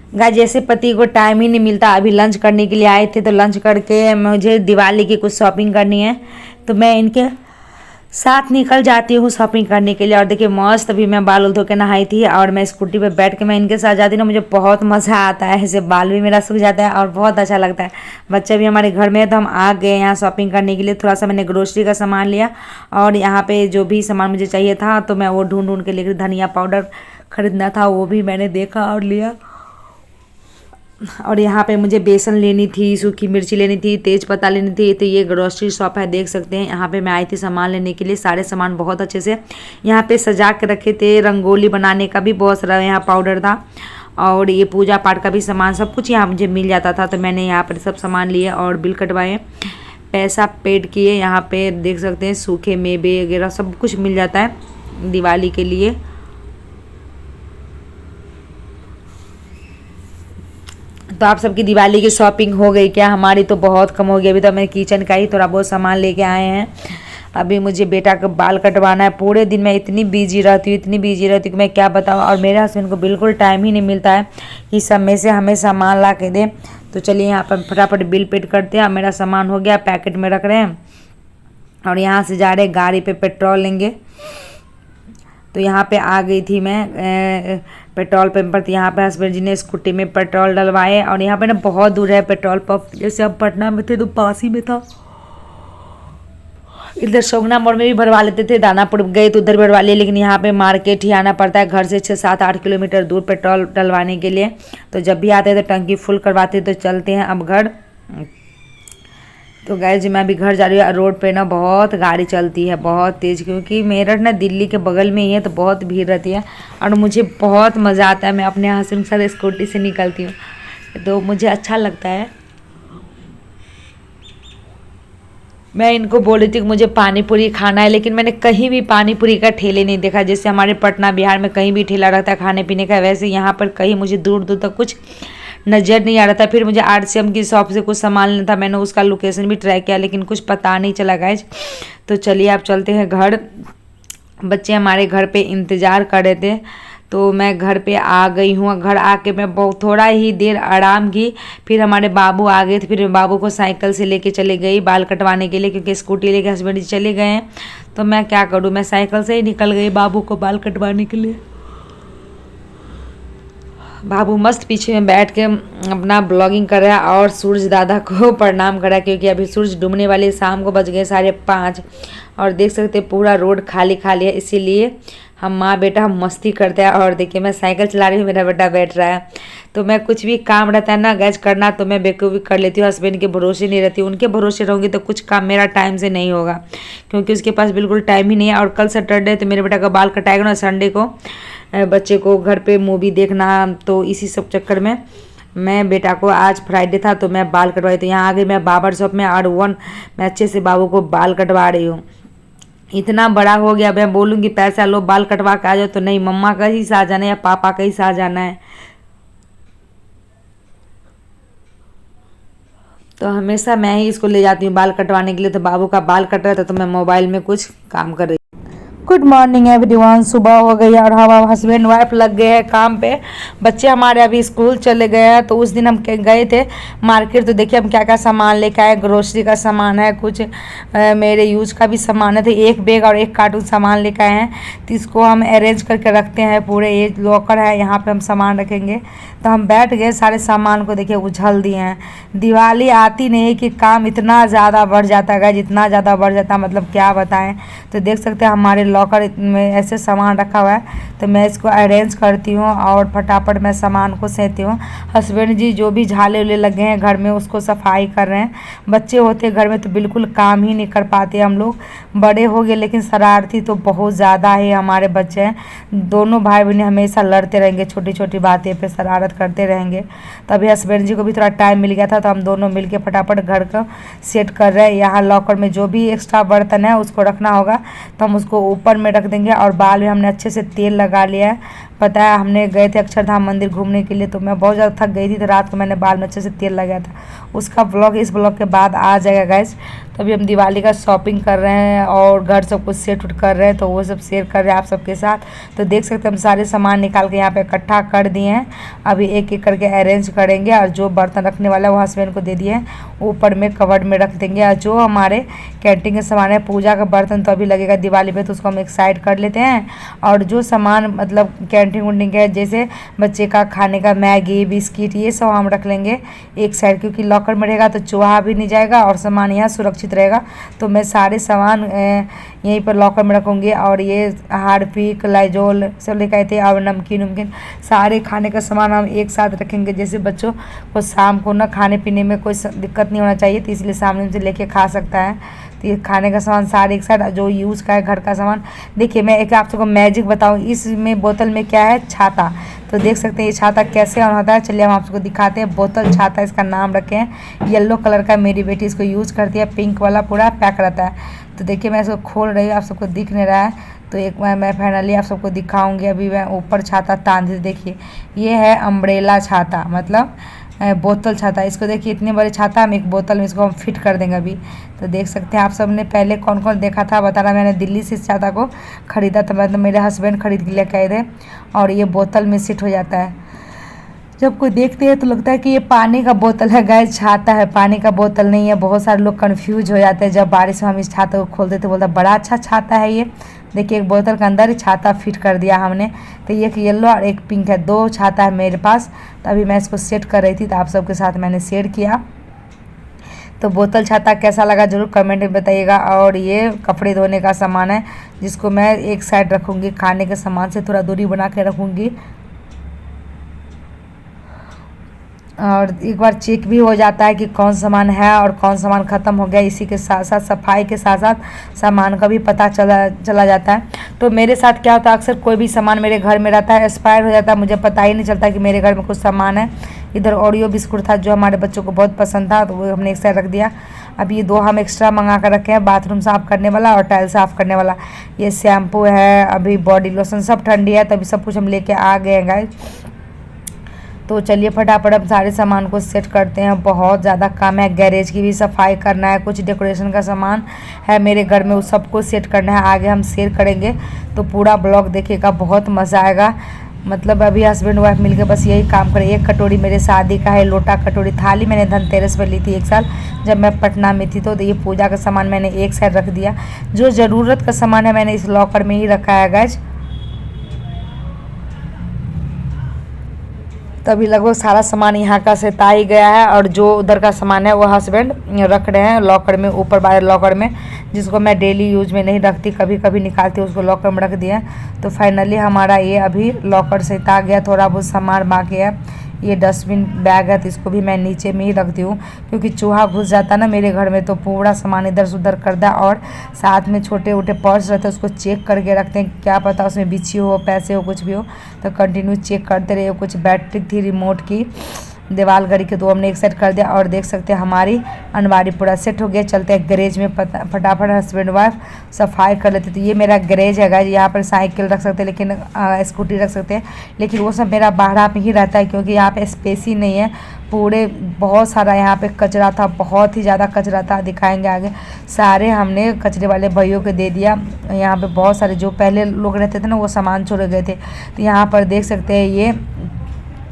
Guys जैसे पति को टाइम ही नहीं मिलता, अभी लंच करने के लिए आए थे तो लंच करके मुझे दिवाली की कुछ शॉपिंग करनी है तो मैं इनके साथ निकल जाती हूँ शॉपिंग करने के लिए। और देखिए मस्त अभी मैं बाल धो के नहाई थी और मैं स्कूटी पे बैठ के मैं इनके साथ जाती हूँ ना, मुझे बहुत मज़ा आता है, ऐसे बाल भी मेरा सूख जाता है और बहुत अच्छा लगता है। बच्चे भी हमारे घर में है तो हम आ गए यहाँ शॉपिंग करने के लिए। थोड़ा सा मैंने ग्रोसरी का सामान लिया और यहाँ पे जो भी सामान मुझे चाहिए था तो मैं वो ढूंढ ढूंढ के लेकर, धनिया पाउडर खरीदना था वो भी मैंने देखा और लिया। और यहाँ पे मुझे बेसन लेनी थी, सूखी मिर्ची लेनी थी, तेज पत्ता लेनी थी। तो ये ग्रोसरी शॉप है, देख सकते हैं। यहाँ पे मैं आई थी सामान लेने के लिए। सारे सामान बहुत अच्छे से यहाँ पे सजा के रखे थे। रंगोली बनाने का भी बहुत सारा यहाँ पाउडर था और ये पूजा पाठ का भी सामान, सब कुछ यहाँ मुझे मिल जाता था। तो मैंने यहाँ पर सब सामान लिए और बिल कटवाए, पैसा पेड किए। यहाँ पे देख सकते हैं सूखे मेवे वगैरह सब कुछ मिल जाता है दिवाली के लिए। तो आप सबकी दिवाली की शॉपिंग हो गई क्या? हमारी तो बहुत कम हो गई। अभी तो मैं किचन का ही थोड़ा बहुत सामान लेके आए हैं। अभी मुझे बेटा का बाल कटवाना है। पूरे दिन मैं इतनी बिजी रहती हूँ, इतनी बिजी रहती हूँ कि मैं क्या बताऊँ। और मेरे हस्बैंड को बिल्कुल टाइम ही नहीं मिलता है कि सब में से हमें सामान ला के दें। तो चलिए यहाँ पर फटाफट बिल पेड करते हैं। मेरा सामान हो गया, पैकेट में रख रहे हैं और यहाँ से जा रहे गाड़ी पे पेट्रोल लेंगे। तो यहाँ पे आ गई थी मैं पेट्रोल पंप पर। यहाँ पे हस्बैंड जी ने स्कूटी में पेट्रोल डलवाए और यहाँ पे ना बहुत दूर है पेट्रोल पंप। जैसे हम पटना में थे तो पास ही में था। इधर सोगना मोड़ में भी भरवा लेते थे, दानापुर गए तो उधर भरवा लिए, लेकिन यहाँ पे मार्केट ही आना पड़ता है घर से 6-7-8 किलोमीटर दूर पेट्रोल डलवाने के लिए। तो जब भी आते थे टंकी फुल करवाते तो चलते हैं अब घर। तो गाइस जी मैं अभी घर जा रही हूँ। रोड पे ना बहुत गाड़ी चलती है, बहुत तेज़, क्योंकि मेरठ ना दिल्ली के बगल में ही है तो बहुत भीड़ रहती है और मुझे बहुत मज़ा आता है। मैं अपने हस्बैंड के साथ स्कूटी से निकलती हूँ तो मुझे अच्छा लगता है। मैं इनको बोल रही थी कि मुझे पानी पूरी खाना है, लेकिन मैंने कहीं भी पानी पूरी का ठेले नहीं देखा। जैसे हमारे पटना बिहार में कहीं भी ठेला रहता है खाने पीने का, वैसे यहाँ पर कहीं मुझे दूर दूर तक कुछ नज़र नहीं आ रहा था। फिर मुझे RCM की शॉप से कुछ सामान लेना था, मैंने उसका लोकेशन भी ट्रैक किया लेकिन कुछ पता नहीं चला गाइस। तो चलिए आप चलते हैं घर। बच्चे हमारे घर पे इंतज़ार कर रहे थे तो मैं घर पे आ गई हूँ। घर आके मैं बहुत थोड़ा ही देर आराम की, फिर हमारे बाबू आ गए थे। फिर बाबू को साइकिल से लेके चले गई बाल कटवाने के लिए, क्योंकि स्कूटी लेके हस्बैंड जी चले गए हैं। तो मैं क्या करूँ, मैं साइकिल से ही निकल गई बाबू को बाल कटवाने के लिए। बाबू मस्त पीछे में बैठ के अपना ब्लॉगिंग कर रहा है और सूरज दादा को प्रणाम कर रहा है, क्योंकि अभी सूरज डूबने वाले, शाम को बज गए 5:30 और देख सकते हैं पूरा रोड खाली खाली है। इसीलिए हम माँ बेटा हम मस्ती करते हैं। और देखिए मैं साइकिल चला रही हूँ, मेरा बेटा बैठ रहा है। तो मैं कुछ भी काम रहता है ना गैस करना तो मैं बेखूबी कर लेती हूँ। हस्बैंड के भरोसे नहीं रहती, उनके भरोसे रहूँगी तो कुछ काम मेरा टाइम से नहीं होगा, क्योंकि उसके पास बिल्कुल टाइम ही नहीं है। और कल सैटरडे तो मेरे बेटा का बाल कटाएगा ना, संडे को बच्चे को घर पे मूवी देखना, तो इसी सब चक्कर में मैं बेटा को, आज फ्राइडे था तो मैं बाल कटवाई। तो यहाँ आ गई मैं बाबर शॉप में और मैं अच्छे से बाबू को बाल कटवा रही हूँ। इतना बड़ा हो गया, मैं बोलूँगी पैसा लो बाल कटवा के आ जाओ तो नहीं, मम्मा का ही साथ जाना है या पापा का ही साथ जाना है। तो हमेशा मैं ही इसको ले जाती हूँ बाल कटवाने के लिए। तो बाबू का बाल कट रहा था तो मैं मोबाइल में कुछ काम कर रही। Good morning everyone. सुबह हो गई और हम हस्बैंड वाइफ लग गए हैं काम पे। बच्चे हमारे अभी स्कूल चले गए हैं। तो उस दिन हम गए थे मार्केट, तो देखिए हम क्या क्या सामान लेके आए। ग्रोसरी का सामान है, कुछ मेरे यूज का भी सामान है। तो एक बैग और एक कार्टून सामान लेके आए हैं, तो इसको हम अरेंज करके रखते हैं। पूरे ये लॉकर है, यहाँ पे हम सामान रखेंगे। तो हम बैठ गए, सारे सामान को देखिए उछल दिए हैं। दिवाली आती नहीं कि काम इतना ज़्यादा बढ़ जाता है, जितना ज़्यादा बढ़ जाता है मतलब क्या बताएं। तो देख सकते हैं हमारे लॉकर में ऐसे सामान रखा हुआ है। तो मैं इसको अरेंज करती हूँ और फटाफट मैं सामान को सहती हूँ। हस्बैंड जी जो भी झाले उले लगे हैं घर में उसको सफाई कर रहे हैं। बच्चे होते घर में तो बिल्कुल काम ही नहीं कर पाते हम लोग। बड़े हो गए लेकिन शरारती तो बहुत ज़्यादा है हमारे बच्चे हैं। दोनों भाई बहन हमेशा लड़ते रहेंगे, छोटी छोटी बातें पे शरारत करते रहेंगे। तभी हस्बैंड जी को भी थोड़ा टाइम मिल गया था तो हम दोनों मिल के फटाफट घर का सेट कर रहे हैं। यहाँ लॉकर में जो भी एक्स्ट्रा बर्तन है उसको रखना होगा तो हम उसको ऊपर में रख देंगे। और बाल में हमने अच्छे से तेल लगा लिया है, पता है हमने गए थे अक्षरधाम मंदिर घूमने के लिए, तो मैं बहुत ज़्यादा थक गई थी, तो रात को मैंने बाल में अच्छे से तेल लगाया था। उसका ब्लॉग इस ब्लॉग के बाद आ जाएगा गाइज। तो अभी हम दिवाली का शॉपिंग कर रहे हैं और घर सब कुछ सेट उट कर रहे हैं, तो वो सब शेयर कर रहे हैं आप सबके साथ। तो देख सकते हैं हम सारे सामान निकाल के यहाँ पे इकट्ठा कर दिए हैं। अभी एक एक करके अरेंज करेंगे और जो बर्तन रखने वाला है वो हस्बैंड को दे दिए हैं, ऊपर में कवर्ड में रख देंगे। और जो हमारे कैंटीन के सामान है, पूजा का बर्तन तो अभी लगेगा दिवाली पे, तो उसको हम एक साइड कर लेते हैं। और जो सामान मतलब कैंटीन वैंटीन के जैसे बच्चे का खाने का मैगी बिस्किट ये सब हम रख लेंगे एक साइड, क्योंकि लॉकर में रहेगा तो चूहा भी नहीं जाएगा और सामान यहाँ सुरक्षित रहेगा। तो मैं सारे सामान यहीं पर लॉकर में रखूँगी। और ये हार्पिक लाइजोल सब लेकर आए थे और नमकीन उमकीन सारे खाने का सामान हम एक साथ रखेंगे, जैसे बच्चों को शाम को ना खाने पीने में कोई दिक्कत नहीं होना चाहिए, तो इसलिए सामने से लेके खा सकता है। तो ये खाने का सामान सारे एक साथ, जो यूज़ का है घर का सामान। देखिए मैं एक आप सबको मैजिक बताऊँ, इसमें बोतल में क्या है, छाता। तो देख सकते हैं ये छाता कैसे ऑन होता है, चलिए हम आप सबको दिखाते हैं। बोतल छाता इसका नाम रखे हैं, येलो कलर का, मेरी बेटी इसको यूज़ करती है, पिंक वाला पूरा पैक रहता है। तो देखिए मैं इसको खोल रही हूँ, आप सबको दिख नहीं रहा है, तो एक बार मैं फाइनली आप सबको दिखाऊंगी। अभी मैं ऊपर छाता तान दी, देखिए ये है अम्ब्रेला छाता, मतलब बोतल छाता। इसको देखिए इतनी बड़ी छाता, हम एक बोतल में इसको हम फिट कर देंगे अभी। तो देख सकते हैं आप सब ने पहले कौन कौन देखा था बताना। मैंने दिल्ली से इस छाता को ख़रीदा था, मतलब मेरे हस्बैंड खरीद के लेके आए थे। और ये बोतल में सिट हो जाता है, जब कोई देखते हैं तो लगता है कि ये पानी का बोतल है, गाइस छाता है, पानी का बोतल नहीं है। बहुत सारे लोग कंफ्यूज हो जाते हैं जब बारिश में हम इस छाता को खोलते थे, बोलता बड़ा अच्छा छाता है ये। देखिए एक बोतल के अंदर ही छाता फिट कर दिया हमने। तो एक येलो और एक पिंक है, दो छाता है मेरे पास। तो अभी मैं इसको सेट कर रही थी, तो आप सबके साथ मैंने शेयर किया। तो बोतल छाता कैसा लगा ज़रूर कमेंट में बताइएगा। और ये कपड़े धोने का सामान है, जिसको मैं एक साइड रखूँगी, खाने के सामान से थोड़ा दूरी बना के रखूँगी। और एक बार चेक भी हो जाता है कि कौन सामान है और कौन सामान ख़त्म हो गया। इसी के साथ साथ सफाई के साथ साथ सामान का भी पता चला जाता है। तो मेरे साथ क्या होता है, अक्सर कोई भी सामान मेरे घर में रहता है एक्सपायर हो जाता है, मुझे पता ही नहीं चलता कि मेरे घर में कुछ सामान है। इधर ओरियो बिस्कुट था जो हमारे बच्चों को बहुत पसंद था, तो वो हमने एक साइड रख दिया। अब ये दो हम एक्स्ट्रा मंगा कर रखे हैं, बाथरूम साफ़ करने वाला और टाइल साफ़ करने वाला। ये शैम्पू है, अभी बॉडी लोशन, सब ठंडी है, तभी सब कुछ हम लेके आ गए हैं गाइस। तो चलिए फटाफट हम सारे सामान को सेट करते हैं। बहुत ज़्यादा काम है, गैरेज की भी सफाई करना है, कुछ डेकोरेशन का सामान है मेरे घर में, उस सबको सेट करना है। आगे हम शेयर करेंगे, तो पूरा ब्लॉग देखिएगा, बहुत मज़ा आएगा। मतलब अभी हस्बैंड वाइफ मिलकर बस यही काम करें। एक कटोरी मेरे शादी का है, लोटा कटोरी थाली मैंने धनतेरस पर ली थी एक साल जब मैं पटना में थी। तो ये पूजा का सामान मैंने एक साइड रख दिया। जो ज़रूरत का सामान है मैंने इस लॉकर में ही रखा है गाइस। तो अभी लगभग सारा सामान यहाँ का सेता ही गया है, और जो उधर का सामान है वो हस्बैंड रख रहे हैं लॉकर में, ऊपर वाले लॉकर में, जिसको मैं डेली यूज में नहीं रखती, कभी कभी निकालती उसको लॉकर में रख दिया। तो फाइनली हमारा ये अभी लॉकर सेता गया। थोड़ा बहुत सामान बाकी है। ये डस्टबिन बैग है, तो इसको भी मैं नीचे में ही रखती हूँ, क्योंकि चूहा घुस जाता है ना मेरे घर में, तो पूरा सामान इधर से उधर कर दा। और साथ में छोटे छोटे पर्स रहते हैं, उसको चेक करके रखते हैं, क्या पता उसमें बिच्छी हो, पैसे हो, कुछ भी हो, तो कंटिन्यू चेक करते रहे। कुछ बैटरी थी रिमोट की दीवार घड़ी के, तो हमने एक सेट कर दिया। और देख सकते हैं हमारी अनबारी पूरा सेट हो गया। चलते हैं गैरेज में, फटाफट हस्बैंड वाइफ सफाई कर लेते। तो ये मेरा गैरेज है गाइस, यहाँ पर साइकिल रख सकते हैं, लेकिन स्कूटी रख सकते हैं, लेकिन वो सब मेरा बाहर में ही रहता है, क्योंकि यहाँ पे स्पेस ही नहीं है। पूरे बहुत सारा यहाँ पे कचरा था, बहुत ही ज़्यादा कचरा था, दिखाएंगे आगे। सारे हमने कचरे वाले भाइयों को दे दिया। यहाँ पे बहुत सारे जो पहले लोग रहते थे ना, वो सामान छोड़ गए थे। तो यहाँ पर देख सकते हैं ये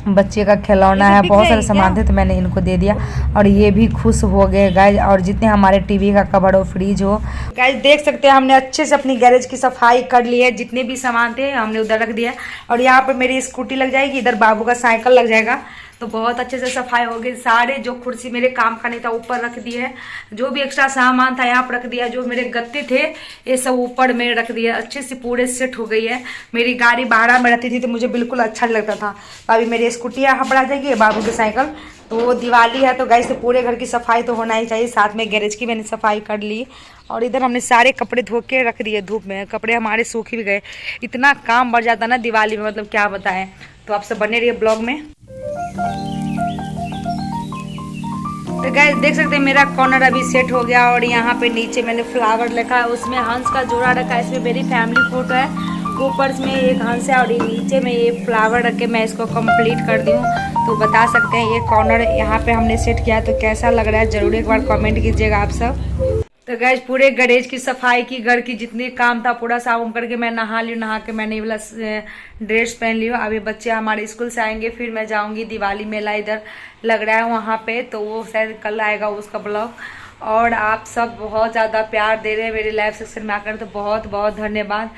बच्चे का खिलौना है, बहुत सारे सामान थे, तो मैंने इनको दे दिया। और ये भी खुश हो गए गाइज। और जितने हमारे टीवी का कवर हो, फ्रिज हो, गाइज देख सकते हैं हमने अच्छे से अपनी गैरेज की सफाई कर ली है। जितने भी सामान थे हमने उधर रख दिया। और यहाँ पर मेरी स्कूटी लग जाएगी, इधर बाबू का साइकिल लग जाएगा। तो बहुत अच्छे से सफाई हो गई। सारे जो कुर्सी मेरे काम का नहीं था ऊपर रख दिए है, जो भी एक्स्ट्रा सामान था यहाँ पर रख दिया, जो मेरे गत्ते थे ये सब ऊपर में रख दिया। अच्छे से पूरे सेट हो गई है। मेरी गाड़ी बाहर में रहती थी तो मुझे बिल्कुल अच्छा लगता था। अभी मेरी स्कूटी यहाँ पर आ जाएगी, बाबू की साइकिल। तो दिवाली है तो गाइस, तो पूरे घर की सफाई तो होना ही चाहिए। साथ में गैरेज की मैंने सफाई कर ली। और इधर हमने सारे कपड़े धो के रख दिए धूप में, कपड़े हमारे सूख भी गए। इतना काम बढ़ जाता ना दिवाली में, मतलब क्या बताएं। तो आप सब बने रहिए ब्लॉग में। तो गाइस देख सकते हैं मेरा कॉर्नर अभी सेट हो गया। और यहाँ पे नीचे मैंने फ्लावर रखा है, उसमें हंस का जोड़ा रखा है, इसमें मेरी फैमिली फोटो है। ऊपर में एक हंस है और नीचे में ये फ्लावर रख के मैं इसको कंप्लीट कर दूँ। तो बता सकते हैं ये कॉर्नर यहाँ पे हमने सेट किया तो कैसा लग रहा है, ज़रूर एक बार कमेंट कीजिएगा आप सब। तो गैस पूरे गैरेज की सफाई की, घर की जितनी काम था पूरा साफ करके मैं नहा ली। नहा के मैंने ये वाला ड्रेस पहन ली। अभी बच्चे हमारे स्कूल से आएंगे, फिर मैं जाऊंगी दिवाली मेला इधर लग रहा है वहाँ पे, तो वो शायद कल आएगा उसका ब्लॉग। और आप सब बहुत ज़्यादा प्यार दे रहे हैं मेरे लाइव सेक्शन में आकर, तो बहुत बहुत धन्यवाद।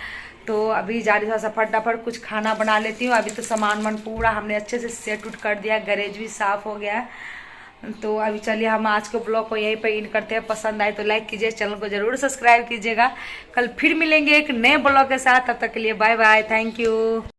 तो अभी जा रही थोड़ा फटाफट कुछ खाना बना लेती हूँ। अभी तो सामान वामान पूरा हमने अच्छे से सेट उट कर दिया, गैरेज भी साफ़ हो गया है। तो अभी चलिए हम आज के ब्लॉग को यहीं पर इन करते हैं। पसंद आए तो लाइक कीजिए, चैनल को जरूर सब्सक्राइब कीजिएगा। कल फिर मिलेंगे एक नए ब्लॉग के साथ, तब तक के लिए बाय बाय, थैंक यू।